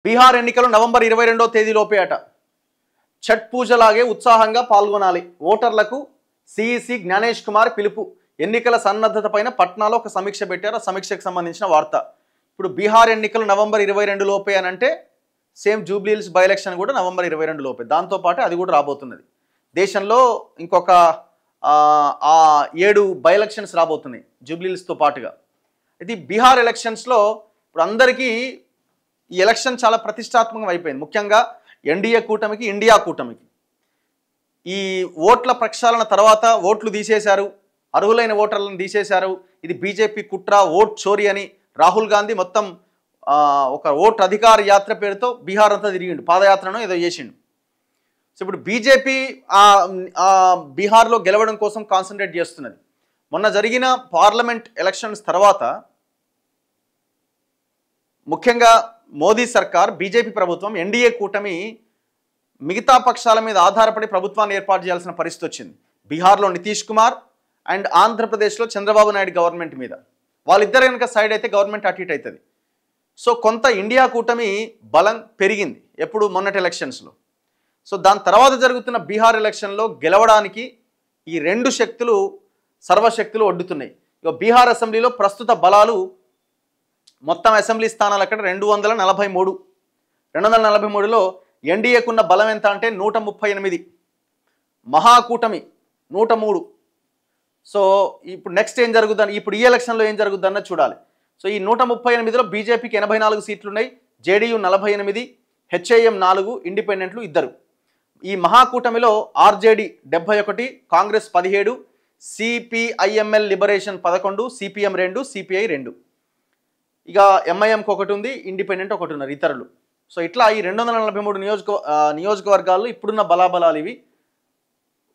బీహార్ ఎన్నికలు నవంబర్ 22వ తేదీలోపే అట. ఛట్ పూజలాగే ఉత్సాహంగా పాల్గొనాలి. ఓటర్లకు సిఈసి జ్ఞానేష్ కుమార్ పిలుపు. ఎన్నికల సన్నద్ధతపైన పట్నాలో ఒక సమీక్ష పెట్టారు. ఆ సమీక్షకు సంబంధించిన వార్త. ఇప్పుడు బీహార్ ఎన్నికలు నవంబర్ 22 లోపే అని అంటే same Jubilee hills by election కూడా నవంబర్ 22 లోపే. దాంతోపాటు అది కూడా రాబోతున్నది. దేశంలో ఇంకొక 7 బై ఎలక్షన్స్ రాబోతున్నాయి జూబ్లీ హిల్స్తో పాటుగా. ఇది బీహార్ ఎలక్షన్స్లో ఇప్పుడు అందరికీ ఈ ఎలక్షన్ చాలా ప్రతిష్టాత్మకం అయిపోయింది. ముఖ్యంగా ఎన్డీఏ కూటమికి, ఇండియా కూటమికి. ఈ ఓట్ల ప్రక్షాళన తర్వాత ఓట్లు తీసేశారు, అర్హులైన ఓటర్లను తీసేశారు. ఇది బీజేపీ కుట్ర, ఓట్ చోరీ అని రాహుల్ గాంధీ మొత్తం ఒక ఓట్ అధికార యాత్ర పేరుతో బీహార్ అంతా తిరిగిండు, పాదయాత్రను ఏదో చేసిండు. సో ఇప్పుడు బీజేపీ బీహార్లో గెలవడం కోసం కాన్సన్ట్రేట్ చేస్తున్నది. మొన్న జరిగిన పార్లమెంట్ ఎలక్షన్స్ తర్వాత ముఖ్యంగా మోదీ సర్కార్, బీజేపీ ప్రభుత్వం, ఎన్డీఏ కూటమి మిగతా పక్షాల మీద ఆధారపడి ప్రభుత్వాన్ని ఏర్పాటు చేయాల్సిన పరిస్థితి వచ్చింది. బీహార్లో నితీష్ కుమార్ అండ్ ఆంధ్రప్రదేశ్లో చంద్రబాబు నాయుడు గవర్నమెంట్ మీద. వాళ్ళిద్దరు కనుక సైడ్ అయితే గవర్నమెంట్ అటు ఇటు అవుతుంది. సో కొంత ఇండియా కూటమి బలం పెరిగింది ఎప్పుడు మొన్నటి ఎలక్షన్స్లో. సో దాని తర్వాత జరుగుతున్న బీహార్ ఎలక్షన్లో గెలవడానికి ఈ రెండు శక్తులు సర్వశక్తులు ఒడ్డుతున్నాయి. ఇక బీహార్ అసెంబ్లీలో ప్రస్తుత బలాలు మొత్తం అసెంబ్లీ స్థానాలు అక్కడ 243. 243లో ఎన్డీఏకున్న బలం ఎంత అంటే 138, మహాకూటమి 103. సో ఇప్పుడు నెక్స్ట్ ఏం జరుగుతుందని, ఇప్పుడు ఈ ఎలక్షన్లో ఏం జరుగుతుందన్నది చూడాలి. సో ఈ 138లో బీజేపీకి 84 సీట్లు ఉన్నాయి, జేడీయూ 48, హెచ్ఐఎం 4, ఇండిపెండెంట్లు 2. ఈ మహాకూటమిలో ఆర్జేడీ 71, కాంగ్రెస్ 17, సిపిఐఎంఎల్ లిబరేషన్ 11, సిపిఎం 2, సిపిఐ 2. ఇక ఎంఐఎంకి 1 ఉంది, ఇండిపెండెంట్ 1 ఉన్నారు ఇతరులు. సో ఇట్లా ఈ 243 నియోజకవర్గాల్లో ఇప్పుడున్న బలాబలాలు ఇవి.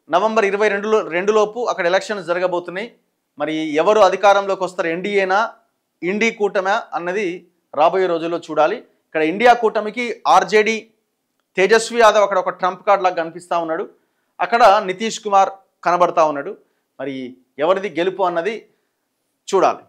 నవంబర్ 22 లోపు అక్కడ ఎలక్షన్స్ జరగబోతున్నాయి. మరి ఎవరు అధికారంలోకి వస్తారు, ఎన్డీఏనా ఇండి కూటమా అన్నది రాబోయే రోజుల్లో చూడాలి. ఇక్కడ ఇండియా కూటమికి ఆర్జేడీ తేజస్వి యాదవ్ అక్కడ ఒక ట్రంప్ కార్డ్ లాగా కనిపిస్తూ ఉన్నాడు. అక్కడ నితీష్ కుమార్ కనబడతా ఉన్నాడు. మరి ఎవరిది గెలుపు అన్నది చూడాలి.